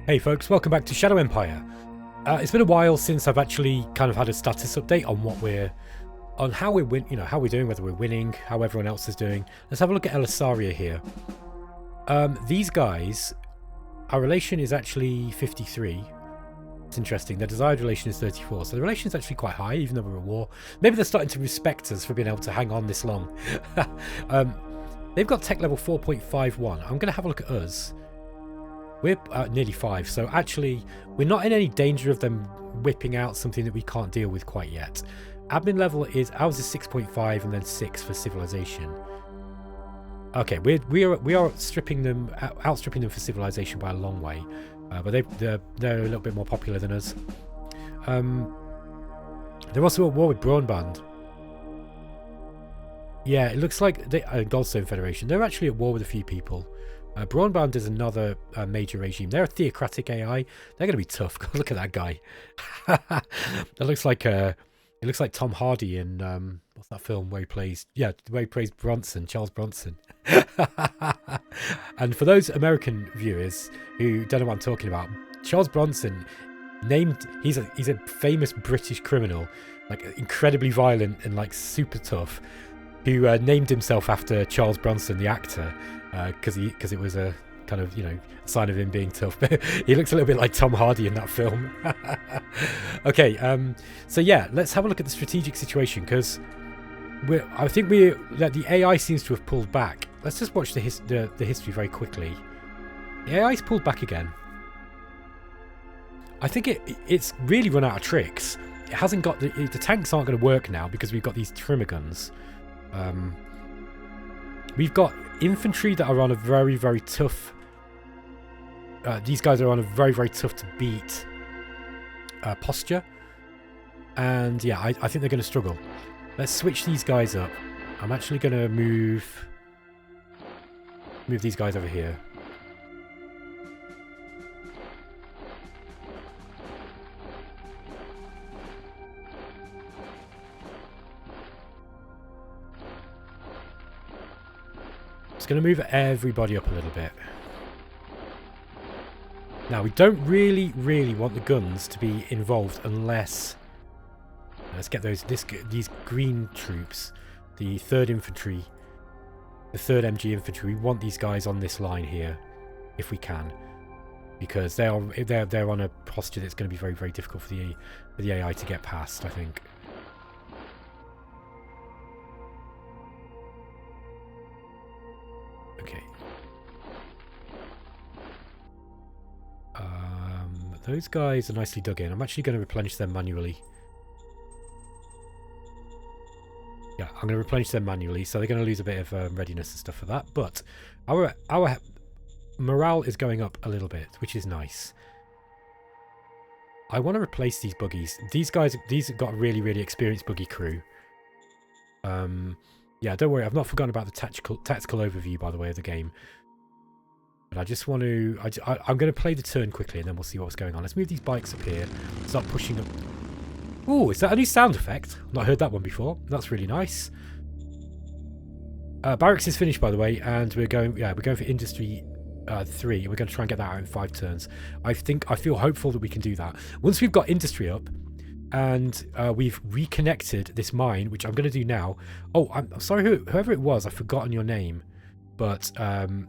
Hey folks, welcome back to Shadow Empire. It's been a while since I've actually kind of had a status update on how we're how we're doing, whether we're winning, how everyone else is doing. Let's have a look at Elyserra here. These guys, our relation is actually 53. It's interesting. Their desired relation is 34, so the relation is actually quite high, even though we're at war. Maybe they're starting to respect us for being able to hang on this long. They've got tech level 4.51. I'm going to have a look at us. We're nearly 5, so actually we're not in any danger of them whipping out something that we can't deal with quite yet. Admin level is ours is 6.5 and then 6 for civilization. Okay, we are outstripping them for civilization by a long way, but they're a little bit more popular than us. They're also at war with Braunband. Yeah, it looks like Goldstone Federation. They're actually at war with a few people. Braunband is another major regime. They're a theocratic AI. They're going to be tough. Look at that guy. That looks like Tom Hardy in what's that film where he plays? Yeah, where he plays Bronson, Charles Bronson. And for those American viewers who don't know what I'm talking about, Charles Bronson he's a famous British criminal, like incredibly violent and like super tough, who named himself after Charles Bronson, the actor. Because it was a kind of, sign of him being tough. But he looks a little bit like Tom Hardy in that film. Okay, so yeah, let's have a look at the strategic situation, because I think the AI seems to have pulled back. Let's just watch the history very quickly. The AI's pulled back again. I think it's really run out of tricks. It hasn't got the tanks aren't going to work now because we've got these trimmer guns. We've got infantry that are on a very, very tough... these guys are on a very, very tough to beat posture. And yeah, I think they're going to struggle. Let's switch these guys up. I'm actually going to move these guys over here. It's going to move everybody up a little bit. Now, we don't really want the guns to be involved unless... Let's get these green troops, the 3rd Infantry, the 3rd MG Infantry. We want these guys on this line here, if we can, because they're on a posture that's going to be very, very difficult for the AI to get past, I think. Okay. Those guys are nicely dug in. I'm actually going to replenish them manually. Yeah, I'm going to replenish them manually, so they're going to lose a bit of readiness and stuff for that. But our morale is going up a little bit, which is nice. I want to replace these buggies. These have got a really, really experienced buggy crew. Yeah, don't worry, I've not forgotten about the tactical overview, by the way, of the game. But I just want to... I'm going to play the turn quickly, and then we'll see what's going on. Let's move these bikes up here. Start pushing them. Ooh, is that a new sound effect? I've not heard that one before. That's really nice. Barracks is finished, by the way, and we're going for Industry 3. We're going to try and get that out in 5 turns. I feel hopeful that we can do that. Once we've got Industry up, and we've reconnected this mine, which I'm going to do now. Oh, I'm sorry, whoever it was, I've forgotten your name. But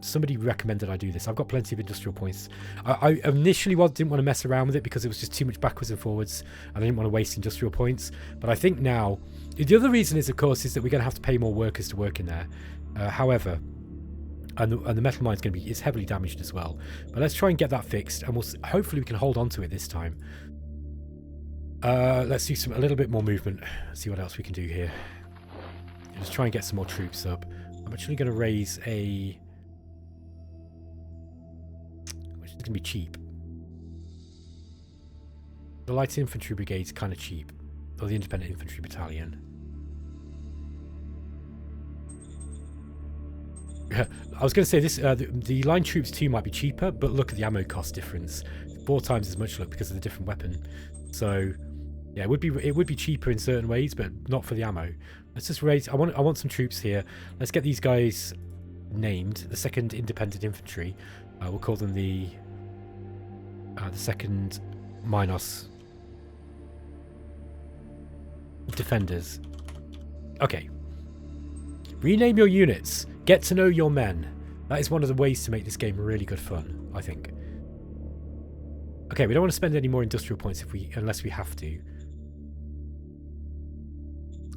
somebody recommended I do this. I've got plenty of industrial points. I initially didn't want to mess around with it because it was just too much backwards and forwards. And I didn't want to waste industrial points. But I think now... The other reason is, of course, is that we're going to have to pay more workers to work in there. However... And the metal mine is heavily damaged as well. But let's try and get that fixed. And hopefully we can hold on to it this time. Let's do a little bit more movement. See what else we can do here. Just try and get some more troops up. I'm actually going to raise which is going to be cheap. The light infantry brigade's kind of cheap, or the independent infantry battalion. I was going to say this. The line troops too might be cheaper, but look at the ammo cost difference. 4 times as much, look, because of the different weapon. So yeah, it would be cheaper in certain ways, but not for the ammo. Let's just raise... I want some troops here. Let's get these guys named. The 2nd Independent Infantry. We'll call them the The second Minos defenders. Okay. Rename your units. Get to know your men. That is one of the ways to make this game really good fun, I think. Okay, we don't want to spend any more industrial points unless we have to.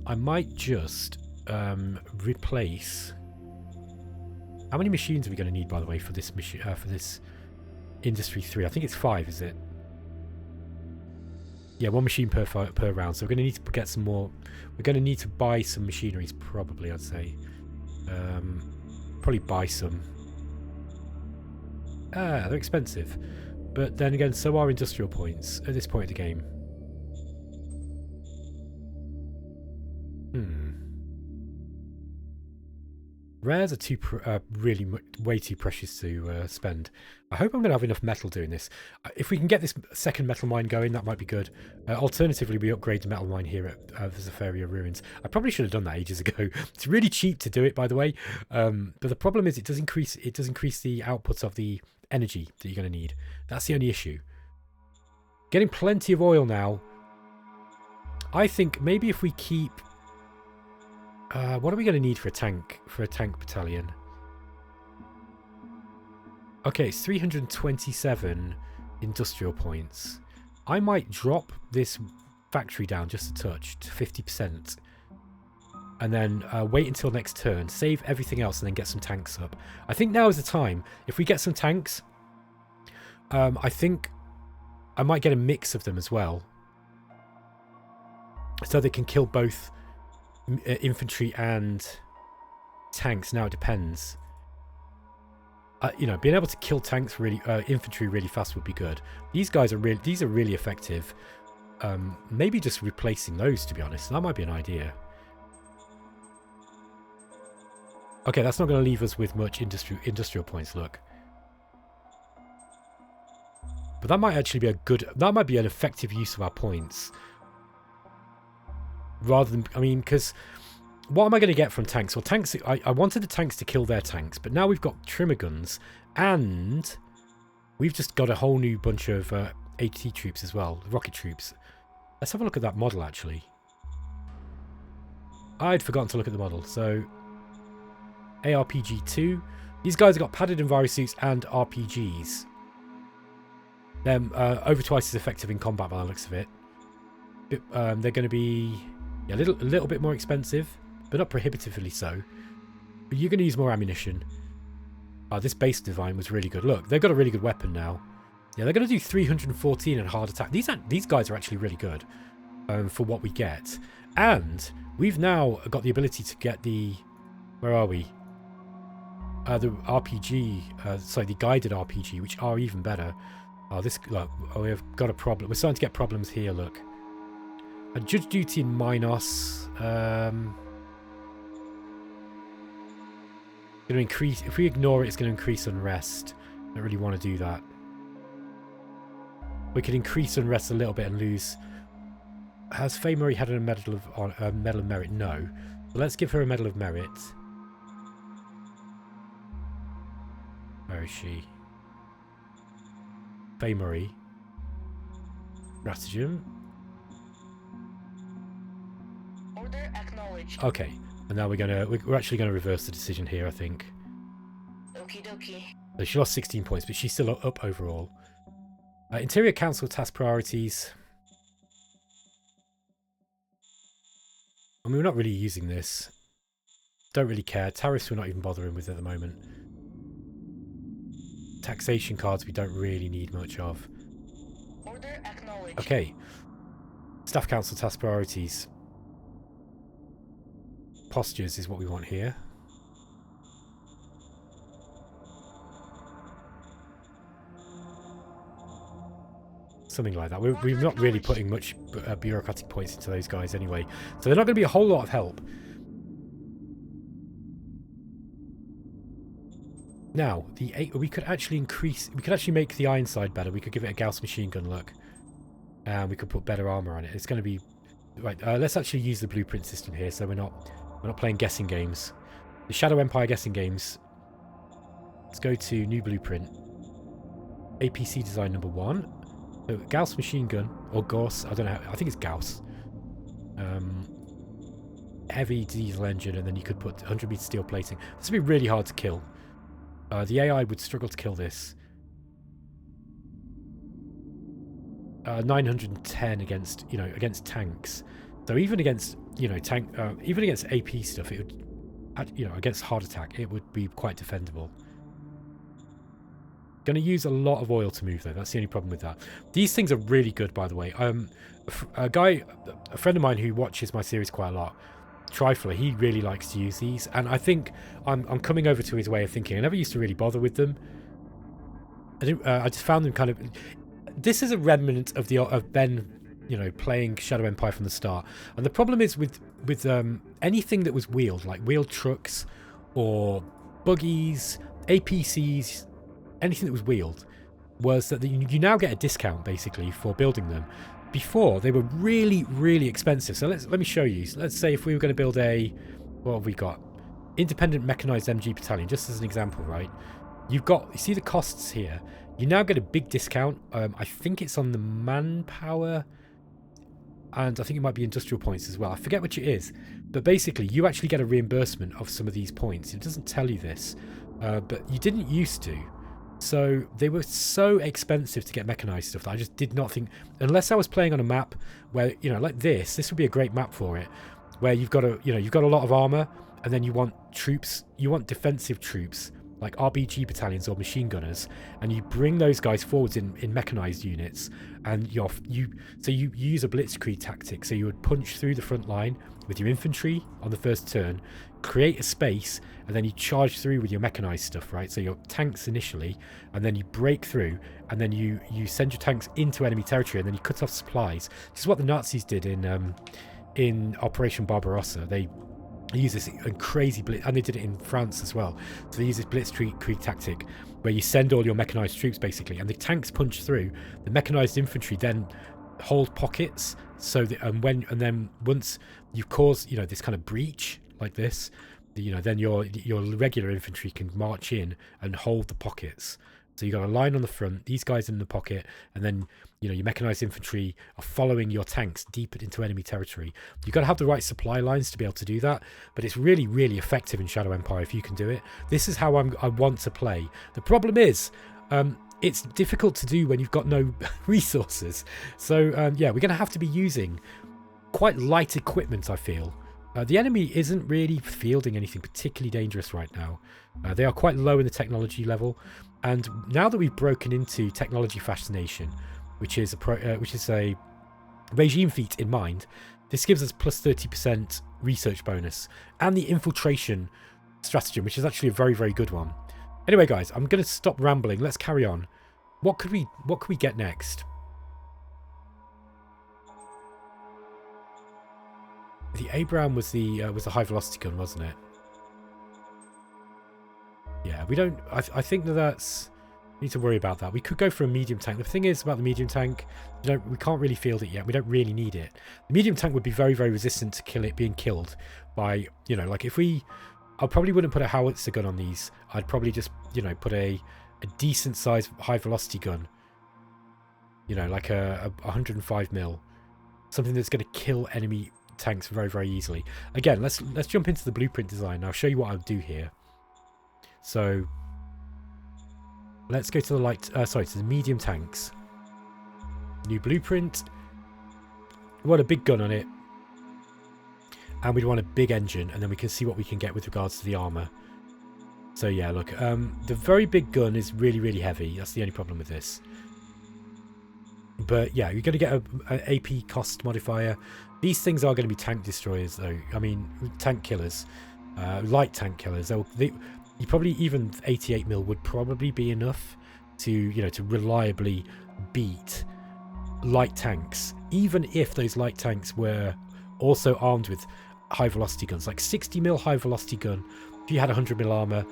I might just replace. How many machines are we going to need, by the way, for this Industry 3? I think it's 5, is it? Yeah, 1 machine per round. So we're going to need to get some more. We're going to need to buy some machineries, probably, I'd say. Probably buy some. They're expensive. But then again, so are industrial points at this point of the game. Rares are really way too precious to spend. I hope I'm going to have enough metal doing this. If we can get this second metal mine going, that might be good. Alternatively, we upgrade the metal mine here at Elyserra Ruins. I probably should have done that ages ago. It's really cheap to do it, by the way. But the problem is it does increase the output of the energy that you're going to need. That's the only issue. Getting plenty of oil now. I think maybe if we keep... what are we going to need for a tank battalion? Okay, it's 327 industrial points. I might drop this factory down just a touch to 50%. And then wait until next turn, save everything else, and then get some tanks up. I think now is the time. If we get some tanks, I think I might get a mix of them as well. So they can kill both infantry and tanks. Now it depends. You know, being able to kill tanks infantry really fast would be good. These are really effective. Maybe just replacing those, to be honest. That might be an idea. Okay, that's not going to leave us with much industrial points, look. But that might actually be that might be an effective use of our points. Rather than, I mean, because what am I going to get from tanks? Well, tanks, I wanted the tanks to kill their tanks, but now we've got trimmer guns, and we've just got a whole new bunch of AT troops as well, rocket troops. Let's have a look at that model, actually. I'd forgotten to look at the model. So, ARPG-2. These guys have got padded envirosuits and RPGs. They're over twice as effective in combat by the looks of it. They're going to be a little bit more expensive, but not prohibitively so. But you're going to use more ammunition. This base design was really good. Look, they've got a really good weapon now. Yeah, they're going to do 314 and hard attack. These guys are actually really good for what we get. And we've now got the ability to get the... Where are we? The RPG, sorry, the guided RPG, which are even better. Look, we've got a problem. We're starting to get problems here, look. A judge duty in Minos. Going to increase. If we ignore it, it's going to increase unrest. Don't really want to do that. We could increase unrest a little bit and lose. Has Faye Murray had a medal of merit? No. So let's give her a medal of merit. Where is she? Faye Murray. Stratagem. Order acknowledged. Okay, and now we're actually gonna reverse the decision here, I think. Okie dokie. So she lost 16 points, but she's still up overall. Interior Council task priorities. I mean, we're not really using this. Don't really care. Tariffs we're not even bothering with at the moment. Taxation cards we don't really need much of. Order acknowledged. Okay. Staff Council task priorities. Postures is what we want here. Something like that. We're not really putting much bureaucratic points into those guys anyway. So they're not going to be a whole lot of help. Now, we could actually make the Ironside better. We could give it a Gauss machine gun look. And we could put better armor on it. It's going to be... Right, let's actually use the blueprint system here so we're not playing guessing games. The Shadow Empire guessing games. Let's go to new blueprint. APC design number 1. So Gauss machine gun, or Gauss, I don't know, I think it's Gauss. Heavy diesel engine, and then you could put 100 meter steel plating. This would be really hard to kill. The AI would struggle to kill this. 910 against, against tanks. So even against, even against AP stuff, it would, against heart attack, it would be quite defendable. Going to use a lot of oil to move, though. That's the only problem with that. These things are really good, by the way. A friend of mine who watches my series quite a lot, Trifler, he really likes to use these, and I think I'm coming over to his way of thinking. I never used to really bother with them. I just found them kind of. This is a remnant of Ben, playing Shadow Empire from the start, and the problem is with anything that was wheeled, like wheeled trucks or buggies, APCs, anything that was wheeled, was that you now get a discount basically for building them. Before, they were really, really expensive. So let me show you. Let's say if we were going to build what have we got? Independent Mechanized MG Battalion, just as an example, right? You see the costs here. You now get a big discount. I think it's on the manpower, and I think it might be industrial points as well. I forget which it is. But basically, you actually get a reimbursement of some of these points. It doesn't tell you this, but you didn't used to. So they were so expensive to get mechanized stuff that I just did not think, unless I was playing on a map where, like this would be a great map for it, where you've got a lot of armor, and then you want troops, you want defensive troops like RBG battalions or machine gunners, and you bring those guys forwards in mechanized units, and you use a blitzkrieg tactic. So you would punch through the front line with your infantry on the first turn, create a space, and then you charge through with your mechanized stuff, right? So your tanks initially, and then you break through, and then you send your tanks into enemy territory, and then you cut off supplies. This is what the Nazis did in Operation Barbarossa. They use this crazy blitz, and they did it in France as well. So they use this blitzkrieg tactic where you send all your mechanized troops basically, and the tanks punch through. The mechanized infantry then hold pockets, so that, and then once you've caused this kind of breach like this, then your regular infantry can march in and hold the pockets. So you got a line on the front, these guys in the pocket, and then your mechanized infantry are following your tanks deep into enemy territory. You've got to have the right supply lines to be able to do that, but it's really, really effective in Shadow Empire if you can do it. This is how I want to play. The problem is, it's difficult to do when you've got no resources. So yeah, we're going to have to be using quite light equipment, I feel. The enemy isn't really fielding anything particularly dangerous right now. They are quite low in the technology level, and now that we've broken into technology fascination, which is a regime feat in mind, this gives us plus 30% research bonus, and the infiltration stratagem, which is actually a very, very good one. Anyway, guys, I'm going to stop rambling. Let's carry on. What could we get next? The Abraham was the high velocity gun, wasn't it? Yeah, we don't. I think that's. We need to worry about that. We could go for a medium tank. The thing is about the medium tank, we can't really field it yet. We don't really need it. The medium tank would be very, very resistant to being killed by, like if I probably wouldn't put a howitzer gun on these. I'd probably just, put a decent sized high velocity gun. Like a 105 mil, something that's going to kill enemy tanks very, very easily. Again, let's jump into the blueprint design. I'll show you what I'll do here. So let's go to the to the medium tanks. New blueprint. We want a big gun on it, and we'd want a big engine, and then we can see what we can get with regards to the armor. So yeah, look, the very big gun is really, really heavy. That's the only problem with this. But yeah, you're going to get an AP cost modifier. These things are going to be tank destroyers, though. I mean, tank killers, light tank killers. You probably, even 88 mil would probably be enough to to reliably beat light tanks, even if those light tanks were also armed with high velocity guns. Like 60 mil high velocity gun, if you had 100 mil armor,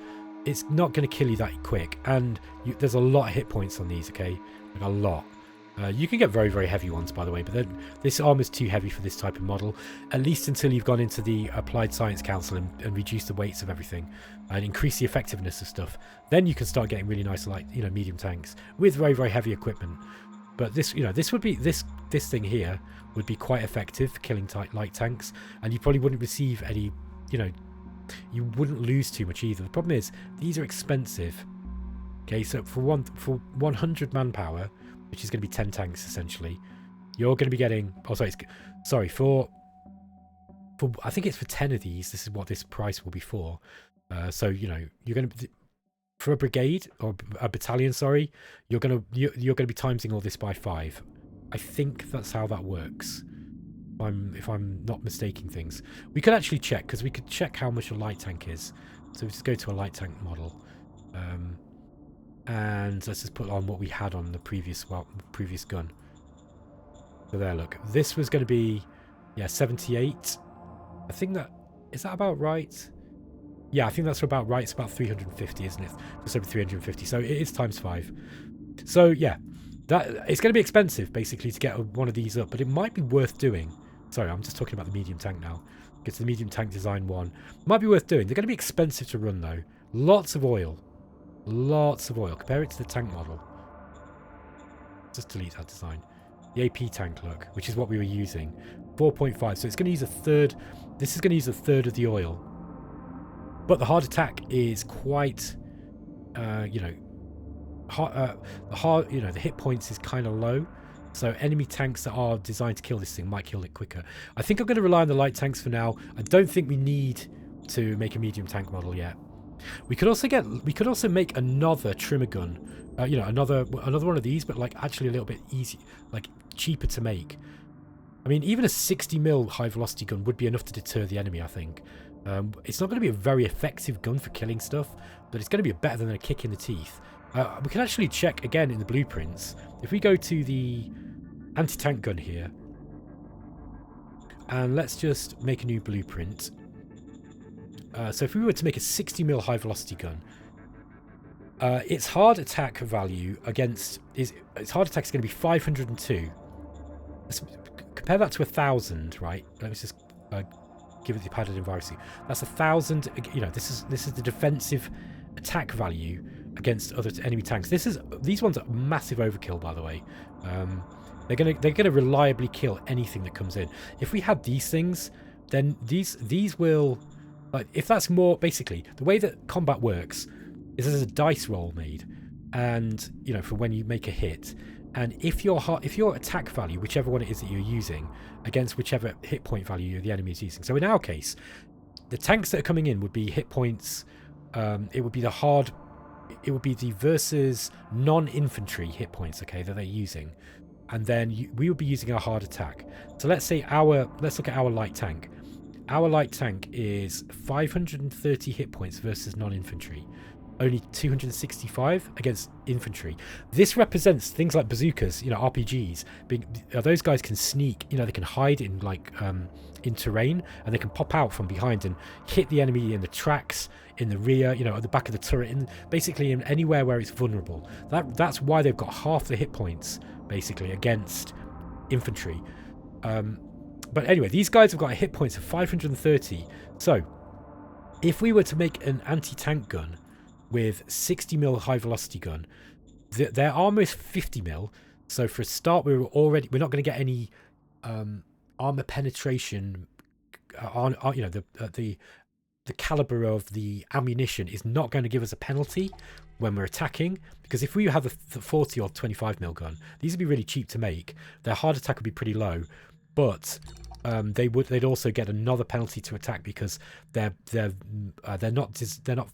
it's not going to kill you that quick, and there's a lot of hit points on these. Okay, like a lot. You can get very, very heavy ones, by the way, but then this armor's too heavy for this type of model, at least until you've gone into the Applied Science Council and reduced the weights of everything and increase the effectiveness of stuff. Then you can start getting really nice, like, you know, medium tanks with very, very heavy equipment. But this, you know, this would be, this thing here would be quite effective for killing light tanks, and you probably wouldn't receive any, you know, you wouldn't lose too much either. The problem is, these are expensive. Okay, so for 100 manpower, which is going to be 10 tanks essentially, you're going to be getting, oh sorry, for I think it's for 10 of these, this is what this price will be for. So, you know, you're going to, for a brigade or a battalion, sorry, you're going to be timesing all this by 5. I think that's how that works, if I'm not mistaking things. We could actually check, because we could check how much a light tank is. So we just go to a light tank model, and let's just put on what we had on the previous gun. So there, look, this was going to be, yeah, 78. I think that, is that about right? Yeah, I think that's about right. It's about 350, isn't it? Just over 350. So it is times 5. So yeah, that it's going to be expensive basically to get one of these up, but it might be worth doing. Sorry, I'm just talking about the medium tank now. Get to the medium tank design 1. Might be worth doing. They're going to be expensive to run though. Lots of oil. Lots of oil. Compare it to the tank model. Just delete that design. The AP tank, look, which is what we were using. 4.5. So it's going to use a third. This is going to use a third of the oil. But the hard attack is quite, you know, the hit points is kind of low. So enemy tanks that are designed to kill this thing might kill it quicker. I think I'm going to rely on the light tanks for now. I don't think we need to make a medium tank model yet. We could also make another trimmer gun, you know, another one of these, but like actually a little bit easy, like cheaper to make. I mean, even a 60mm high velocity gun would be enough to deter the enemy, I think. It's not going to be a very effective gun for killing stuff, but it's going to be better than a kick in the teeth. We can actually check again in the blueprints. If we go to the anti-tank gun here, and let's just make a new blueprint. So if we were to make a 60mm high velocity gun, its hard attack value its hard attack is going to be 502. Let's compare that to 1,000, right? Let me just give it the padded environment. That's 1,000. You know, this is the defensive attack value against other enemy tanks. These ones are massive overkill, by the way. They're gonna reliably kill anything that comes in. If we had these things, then these will, like, if that's more, basically the way that combat works is there's a dice roll made, and you know, for when you make a hit, and if your attack value, whichever one it is that you're using, against whichever hit point value the enemy is using. So in our case, the tanks that are coming in would be hit points. It would be the versus non-infantry hit points, okay, that they're using, and then we would be using our hard attack. So let's look at our light tank. Our light tank is 530 hit points versus non-infantry, only 265 against infantry. This represents things like bazookas, you know, RPGs. Those guys can sneak, you know, they can hide in like in terrain, and they can pop out from behind and hit the enemy in the tracks, in the rear, you know, at the back of the turret, and basically in anywhere where it's vulnerable. That's why they've got half the hit points basically against infantry. But anyway, these guys have got hit points of 530. So if we were to make an anti-tank gun with 60mm high velocity gun, their armor is 50mm. So for a start, we're not going to get any armor penetration. You know, the caliber of the ammunition is not going to give us a penalty when we're attacking, because if we have the 40 or 25mm gun, these would be really cheap to make. Their hard attack would be pretty low, but they'd also get another penalty to attack because they're not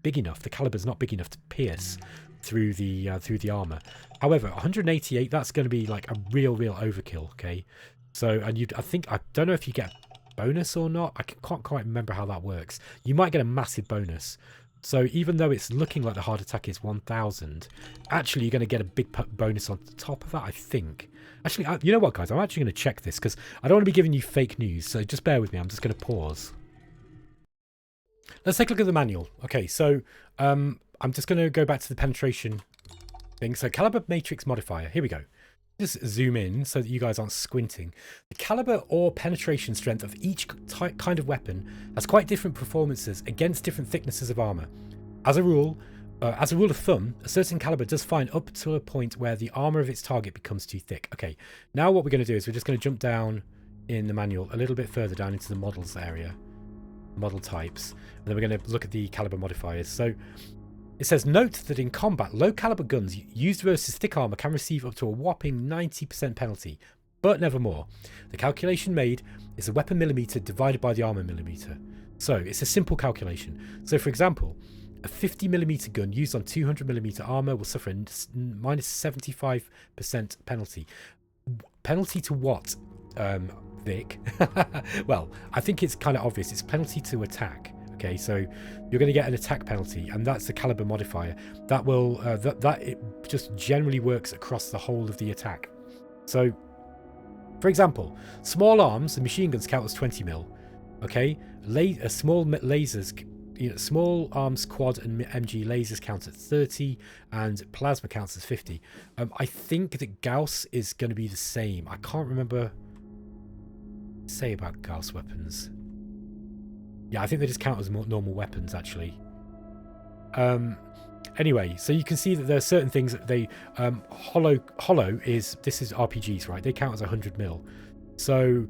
big enough. The caliber's not big enough to pierce through the armor. However, 188, that's going to be like a real overkill. Okay, so I don't know if you get a bonus or not. I can't quite remember how that works. You might get a massive bonus. So even though it's looking like the hard attack is 1,000, actually you're going to get a big bonus on top of that, I think. Actually, you know what, guys? I'm actually going to check this because I don't want to be giving you fake news. So just bear with me. I'm just going to pause. Let's take a look at the manual. Okay, so I'm just going to go back to the penetration thing. So caliber matrix modifier. Here we go. Just zoom in so that you guys aren't squinting. The caliber or penetration strength of each kind of weapon has quite different performances against different thicknesses of armor. As a rule of thumb, a certain caliber does fine up to a point where the armor of its target becomes too thick. Okay, now what we're going to do is we're just going to jump down in the manual a little bit further down into the models area, model types, and then we're going to look at the caliber modifiers. So it says, note that in combat, low caliber guns used versus thick armor can receive up to a whopping 90% penalty, but never more. The calculation made is the weapon millimeter divided by the armor millimeter. So it's a simple calculation. So for example, a 50mm gun used on 200mm armor will suffer a minus 75% penalty. Penalty to what, Vic? Well, I think it's kind of obvious. It's penalty to attack. Okay, so you're going to get an attack penalty, and that's the caliber modifier. That will that it just generally works across the whole of the attack. So, for example, small arms and machine guns count as 20mm. Okay, small lasers, small arms, quad and MG lasers count at 30, and plasma counts as 50. I think that Gauss is going to be the same. I can't remember what to say about Gauss weapons. Yeah, I think they just count as normal weapons, actually. Anyway, so you can see that there are certain things that they... Hollow is... This is RPGs, right? They count as 100mm. So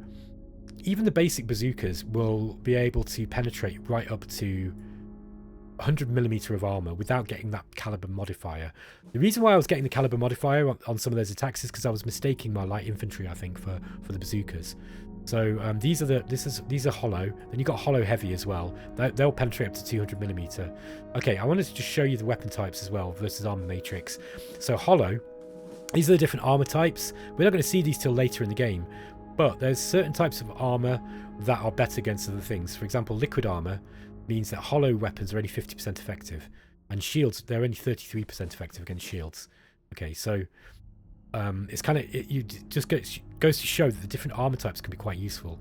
even the basic bazookas will be able to penetrate right up to 100mm of armor without getting that caliber modifier. The reason why I was getting the caliber modifier on some of those attacks is because I was mistaking my light infantry, I think, for the bazookas. So these are hollow. Then you've got hollow heavy as well. They'll penetrate up to 200mm. Okay, I wanted to just show you the weapon types as well versus armor matrix. So hollow, these are the different armor types. We're not going to see these till later in the game, but there's certain types of armor that are better against other things. For example, liquid armor means that hollow weapons are only 50% effective, and shields, they're only 33% effective against shields. Okay, so it's kind of, goes to show that the different armor types can be quite useful.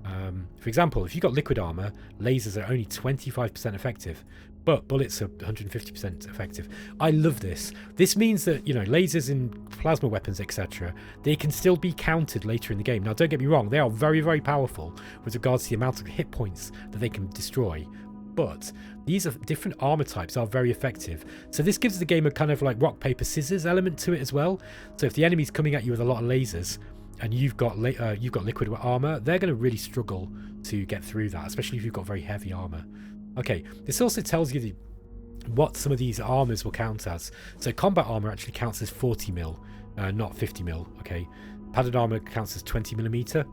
For example, if you've got liquid armor, lasers are only 25% effective, but bullets are 150% effective. I love this. This means that, lasers in plasma weapons, etc., they can still be countered later in the game. Now, don't get me wrong, they are very, very powerful with regards to the amount of hit points that they can destroy. But these are different armor types are very effective. So this gives the game a kind of like rock, paper, scissors element to it as well. So if the enemy's coming at you with a lot of lasers and you've got liquid armor, they're going to really struggle to get through that, especially if you've got very heavy armor. Okay, this also tells you what some of these armors will count as. So combat armor actually counts as 40mm, not 50mm. Okay, padded armor counts as 20mm.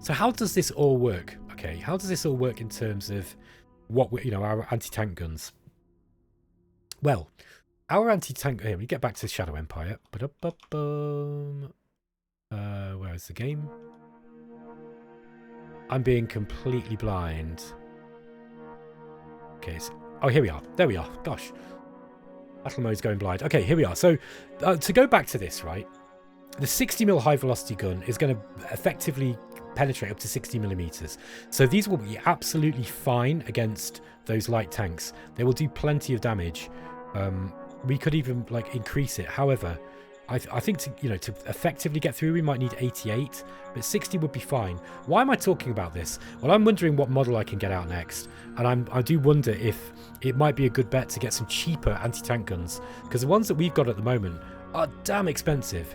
So how does this all work? Okay, how does this all work in terms of what our anti-tank guns? Well, our anti-tank... Here, we get back to Shadow Empire. Where is the game? I'm being completely blind. Okay, oh, here we are. There we are. Gosh. Battle mode's going blind. Okay, here we are. So, to go back to this, right? The 60mm high velocity gun is going to effectively penetrate up to 60mm. So these will be absolutely fine against those light tanks. They will do plenty of damage. We could even increase it. However, I think to effectively get through, we might need 88, but 60 would be fine. Why am I talking about this? Well, I'm wondering what model I can get out next, and I do wonder if it might be a good bet to get some cheaper anti-tank guns, because the ones that we've got at the moment are damn expensive.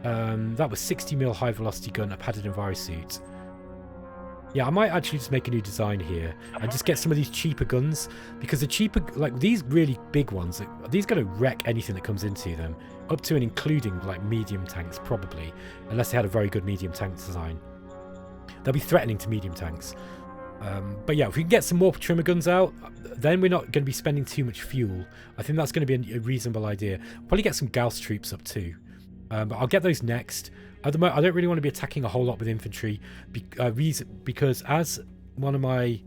That was 60mm high velocity gun, a padded envirosuit. Yeah, I might actually just make a new design here and just get some of these cheaper guns, because the cheaper, these really big ones, these are going to wreck anything that comes into them, up to and including medium tanks probably, unless they had a very good medium tank design. They'll be threatening to medium tanks. But yeah, if we can get some more trimmer guns out, then we're not going to be spending too much fuel. I think that's going to be a reasonable idea. Probably get some Gauss troops up too. But I'll get those next. At the moment, I don't really want to be attacking a whole lot with infantry, because as one of my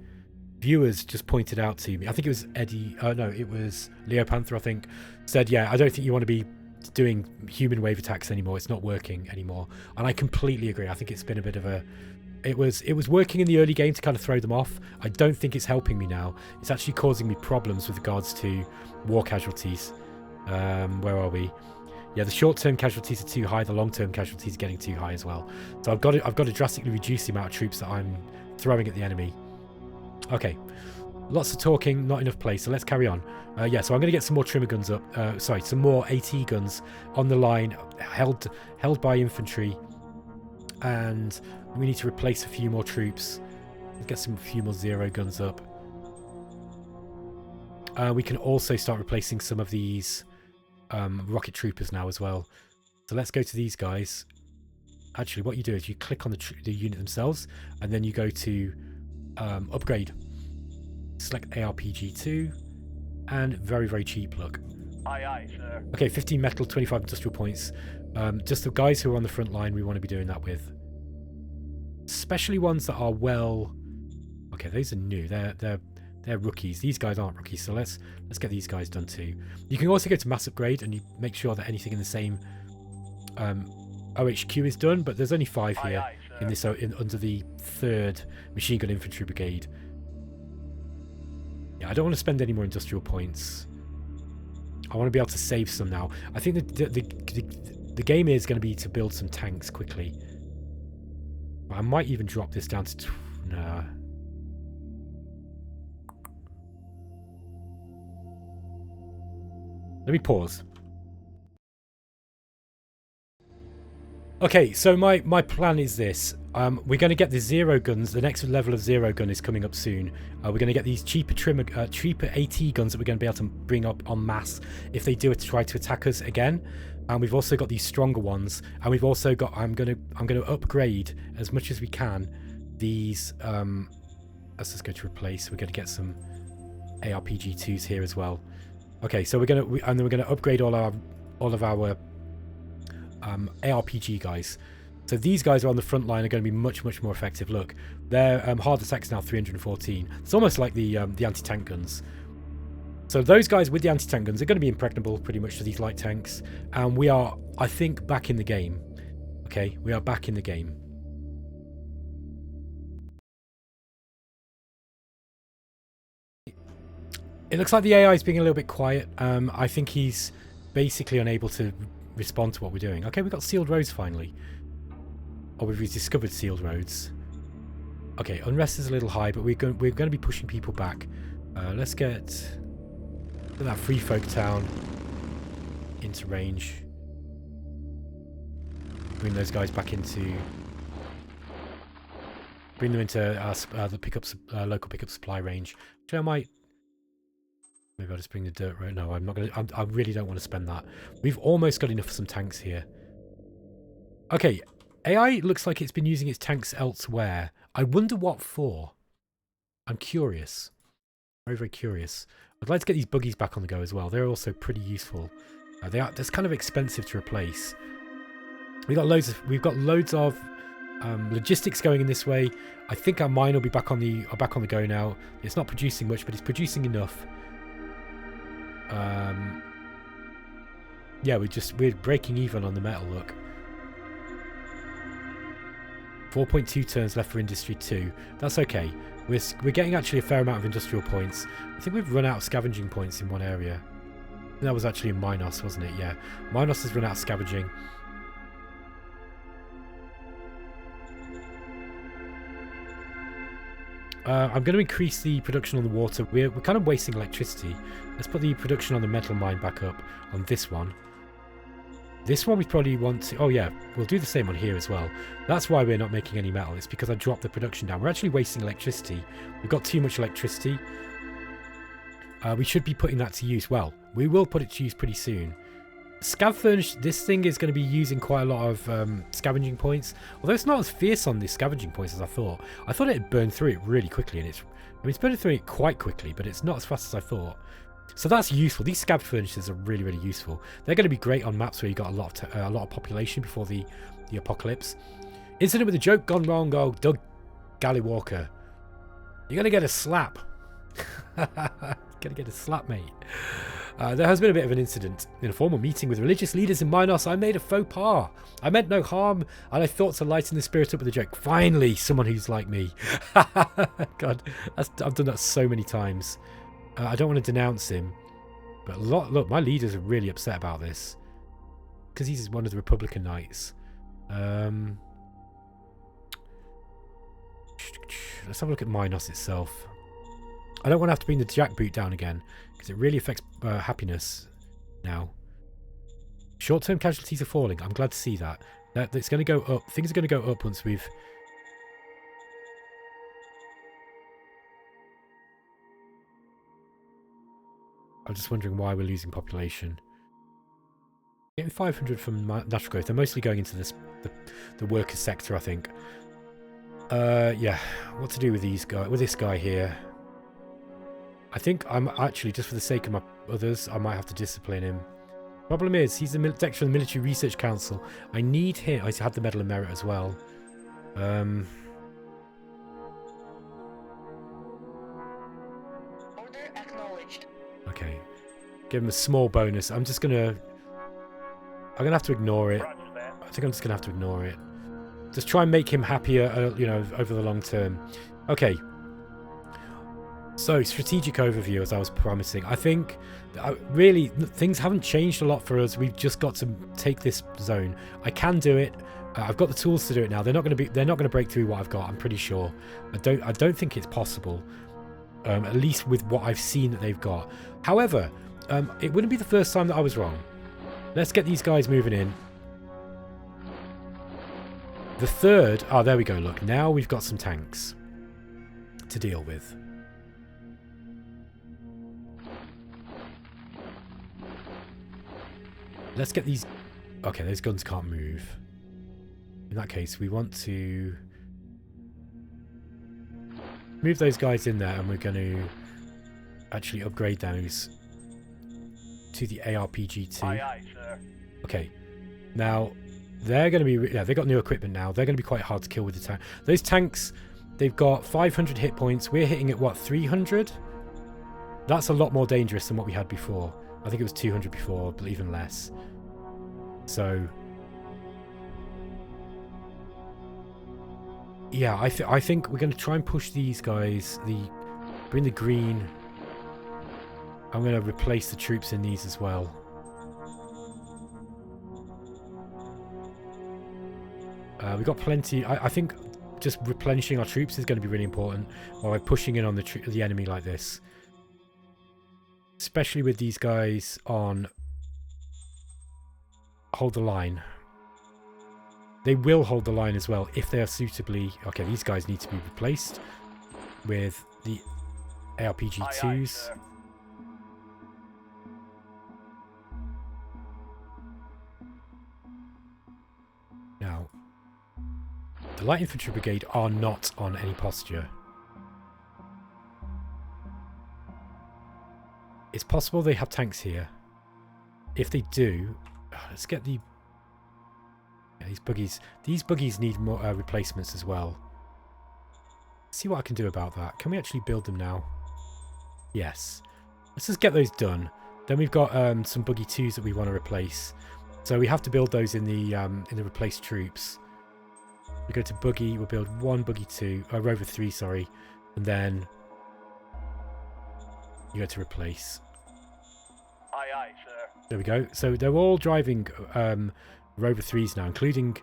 viewers just pointed out to me, I think it was Eddie, no, it was Leo Panther, I think, said, yeah, I don't think you want to be doing human wave attacks anymore. It's not working anymore. And I completely agree. I think it's been a bit of a... It was working in the early game to kind of throw them off. I don't think it's helping me now. It's actually causing me problems with regards to war casualties. Where are we? Yeah, the short-term casualties are too high. The long-term casualties are getting too high as well. So I've got to drastically reduce the amount of troops that I'm throwing at the enemy. Okay, lots of talking, not enough place. So let's carry on. Yeah, so I'm going to get some more trimmer guns up. Sorry, some more AT guns on the line, held by infantry, and we need to replace a few more troops. Get a few more zero guns up. We can also start replacing some of these rocket troopers now as well. So let's go to these guys. Actually, what you do is you click on the unit themselves, and then you go to upgrade. Select ARPG2, and very, very cheap, look. Aye, aye, sir. Okay, 15 metal, 25 industrial points. Just the guys who are on the front line we want to be doing that with. Especially ones that are well... Okay, those are new. They're rookies. These guys aren't rookies, so let's get these guys done too. You can also go to mass upgrade and you make sure that anything in the same OHQ is done, but there's only 5 here Aye, aye, in this under the 3rd Machine Gun Infantry Brigade. Yeah, I don't want to spend any more industrial points. I want to be able to save some now. I think the game is going to be to build some tanks quickly. I might even drop this down to... Nah. Let me pause. Okay, so my plan is this. We're going to get the zero guns. The next level of zero gun is coming up soon. We're going to get these cheaper AT guns that we're going to be able to bring up en masse if they do try to attack us again. And we've also got these stronger ones. And we've also got... I'm going to upgrade as much as we can these. Let's just go to replace. We're going to get some ARPG2s here as well. Okay, so we're gonna upgrade all of our ARPG guys. So these guys are on the front line are going to be much more effective. Look, their hard attack's now 314. It's almost like the anti-tank guns. So those guys with the anti-tank guns are going to be impregnable pretty much to these light tanks, and we are, I think, back in the game. Okay, we are back in the game. It looks like the AI is being a little bit quiet. I think he's basically unable to respond to what we're doing. Okay, we've got sealed roads finally. Or we've discovered sealed roads. Okay, unrest is a little high, but we're going to be pushing people back. Let's get that free folk town into range. Bring those guys back into... Bring them into the local pickup supply range. Which I might... Maybe I'll just bring the dirt road. No, I'm not going to... I really don't want to spend that. We've almost got enough for some tanks here. Okay, AI looks like it's been using its tanks elsewhere. I wonder what for. I'm curious. Very, very curious. I'd like to get these buggies back on the go as well. They're also pretty useful. That's kind of expensive to replace. We've got loads of logistics going in this way. I think our mine will be back on the go now. It's not producing much, but it's producing enough. Yeah, we're breaking even on the metal, look. 4.2 turns left for Industry 2. That's okay. We're getting actually a fair amount of industrial points. I think we've run out of scavenging points in one area. That was actually in Minos, wasn't it? Yeah. Minos has run out of scavenging. I'm going to increase the production on the water. We're kind of wasting electricity. Let's put the production on the metal mine back up on this one. This one we probably want to... Oh yeah, we'll do the same on here as well. That's why we're not making any metal. It's because I dropped the production down. We're actually wasting electricity. We've got too much electricity. We should be putting that to use. Well, we will put it to use pretty soon. Scav furnish, this thing is going to be using quite a lot of scavenging points. Although it's not as fierce on the scavenging points as I thought. I thought it'd burn through it really quickly, and it's burning through it quite quickly, but it's not as fast as I thought. So that's useful. These scav furnaces are really, really useful. They're going to be great on maps where you got a lot of population before the apocalypse. Incident with a joke gone wrong. Oh, Doug Gallywalker, you're going to get a slap. Gonna get a slap, mate. There has been a bit of an incident. In a formal meeting with religious leaders in Minos, I made a faux pas. I meant no harm, and I thought to lighten the spirit up with a joke. Finally, someone who's like me. God, I've done that so many times. I don't want to denounce him, but look, my leaders are really upset about this. because he's one of the Republican Knights. Let's have a look at Minos itself. I don't want to have to bring the jackboot down again, because it really affects happiness now. Short-term casualties are falling. I'm glad to see that. It's going to go up. Things are going to go up once we've... I'm just wondering why we're losing population. Getting 500 from natural growth. They're mostly going into the worker sector, I think. Yeah. What to do with these guys? With this guy here? I think I'm actually, just for the sake of my others, I might have to discipline him. Problem is, he's the director of the Military Research Council. I need him. I had the Medal of Merit as well. Order acknowledged. Okay. Give him a small bonus. I'm gonna have to ignore it. I think I'm just gonna have to ignore it. Just try and make him happier, you know, over the long term. Okay. So, strategic overview, as I was promising. I think, really, things haven't changed a lot for us. We've just got to take this zone. I can do it. I've got the tools to do it now. They're not going to break through what I've got. I'm pretty sure. I don't think it's possible. At least with what I've seen that they've got. However, it wouldn't be the first time that I was wrong. Let's get these guys moving in. The third... Oh, there we go. Look, now we've got some tanks to deal with. Let's get these... Okay, those guns can't move. In that case, we want to move those guys in there, and we're going to actually upgrade those to the ARPG-2. Aye, aye, sir. Okay, now they're going to be... Yeah, they've got new equipment now. They're going to be quite hard to kill with the tank. Those tanks, they've got 500 hit points. We're hitting at, what, 300? That's a lot more dangerous than what we had before. I think it was 200 before, but even less. So, yeah, I think we're going to try and push these guys. Bring the green. I'm going to replace the troops in these as well. We've got plenty. I think just replenishing our troops is going to be really important while we're pushing in on the enemy like this. Especially with these guys on hold the line. They will hold the line as well if they are suitably... Okay, these guys need to be replaced with the ARPG-2s. Aye, aye, Now, the Light Infantry Brigade are not on any posture. It's possible they have tanks here. If they do, let's get the... Yeah, these buggies. These buggies need more replacements as well. Let's see what I can do about that. Can we actually build them now? Yes. Let's just get those done. Then we've got some buggy 2s that we want to replace. So we have to build those in the replaced troops. We go to buggy. We'll build one buggy 2, rover 3, sorry, and then you go to replace. aye, aye, sir. There we go. So they're all driving rover 3s now, including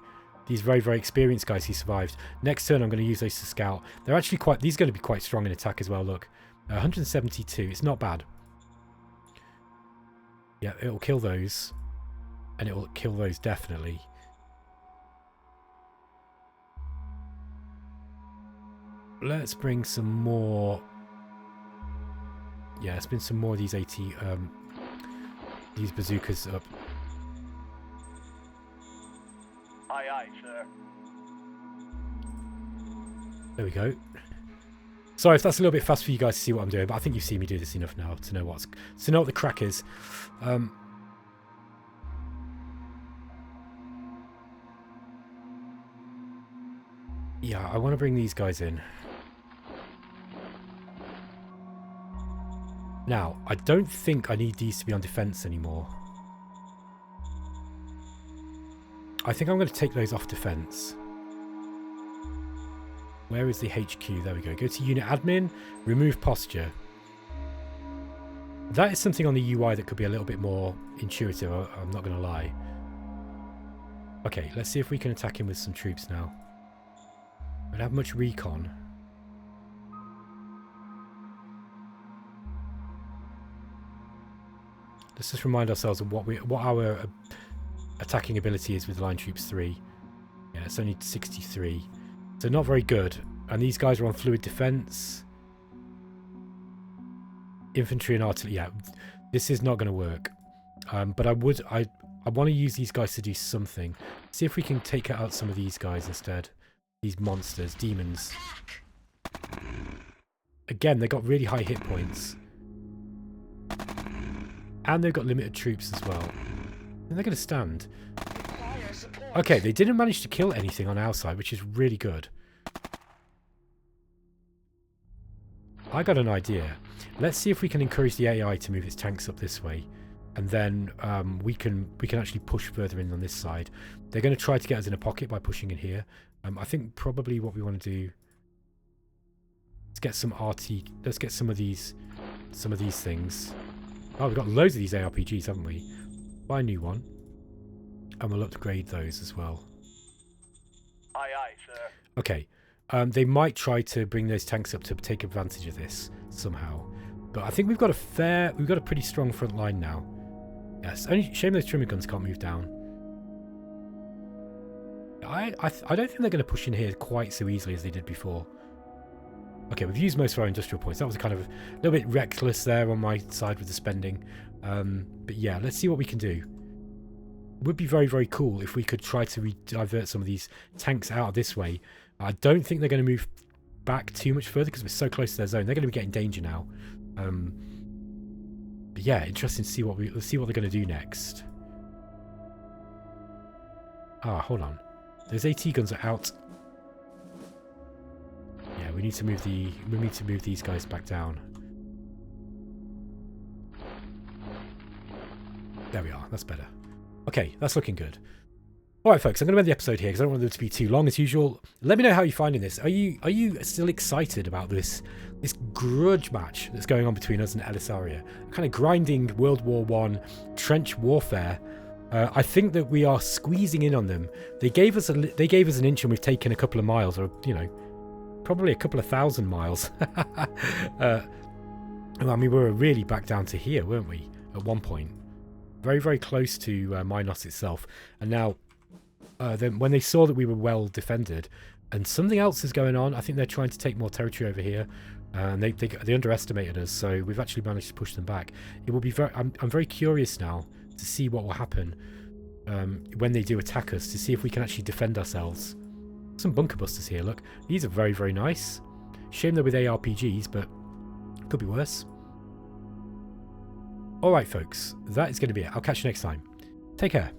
these very, very experienced guys who survived. Next turn, I'm going to use those to scout. They're actually quite... These are going to be quite strong in attack as well, look. 172. It's not bad. Yeah, it'll kill those. And it will kill those definitely. Let's bring some more... Yeah, let's bring some more of these these bazookas up. Aye, aye, sir. There we go. Sorry if that's a little bit fast for you guys to see what I'm doing, but I think you've seen me do this enough now to know what the crack is. Yeah, I want to bring these guys in. Now, I don't think I need these to be on defense anymore. I think I'm going to take those off defense. Where is the HQ? There we go. Go to unit admin, remove posture. That is something on the UI that could be a little bit more intuitive, I'm not going to lie. Okay, let's see if we can attack him with some troops now. We don't have much recon. Let's just remind ourselves of what our attacking ability is with line troops 3. Yeah, it's only 63. So not very good. And these guys are on fluid defense. Infantry and artillery. Yeah, this is not going to work. But I want to use these guys to do something. See if we can take out some of these guys instead. These monsters, demons. Again, they got really high hit points. And they've got limited troops as well. And they're going to stand. Okay, they didn't manage to kill anything on our side, which is really good. I got an idea. Let's see if we can encourage the AI to move its tanks up this way. And then we can actually push further in on this side. They're going to try to get us in a pocket by pushing in here. I think probably what we want to do... Let's get some RT... Let's get some of these things. Oh, we've got loads of these ARPGs, haven't we? Buy a new one. And we'll upgrade those as well. Aye, aye, sir. Okay. They might try to bring those tanks up to take advantage of this somehow. But I think we've got a pretty strong front line now. Yes, only shame those trimmer guns can't move down. I don't think they're going to push in here quite so easily as they did before. Okay, we've used most of our industrial points. That was kind of a little bit reckless there on my side with the spending. But yeah, let's see what we can do. It would be very, very cool if we could try to divert some of these tanks out this way. I don't think they're going to move back too much further because we're so close to their zone. They're going to be getting danger now. But yeah, interesting to see let's see what they're going to do next. Ah, hold on. Those AT guns are out. Yeah, we need to move these guys back down. There we are. That's better. Okay, that's looking good. All right, folks, I'm going to end the episode here because I don't want it to be too long as usual. Let me know how you're finding this. Are you still excited about this grudge match that's going on between us and Elyserra? Kind of grinding World War I trench warfare. I think that we are squeezing in on them. They gave us an inch and we've taken a couple of miles, or probably a couple of thousand miles. I mean, we were really back down to here, weren't we? At one point, very, very close to Minos itself, and now. Then when they saw that we were well defended and something else is going on, I think they're trying to take more territory over here, and they underestimated us, so we've actually managed to push them back. It will be I'm very curious now to see what will happen when they do attack us, to see if we can actually defend ourselves. Some bunker busters here, look. These are very, very nice. Shame they're with ARPGs, but could be worse. Alright folks, that is going to be it. I'll catch you next time. Take care.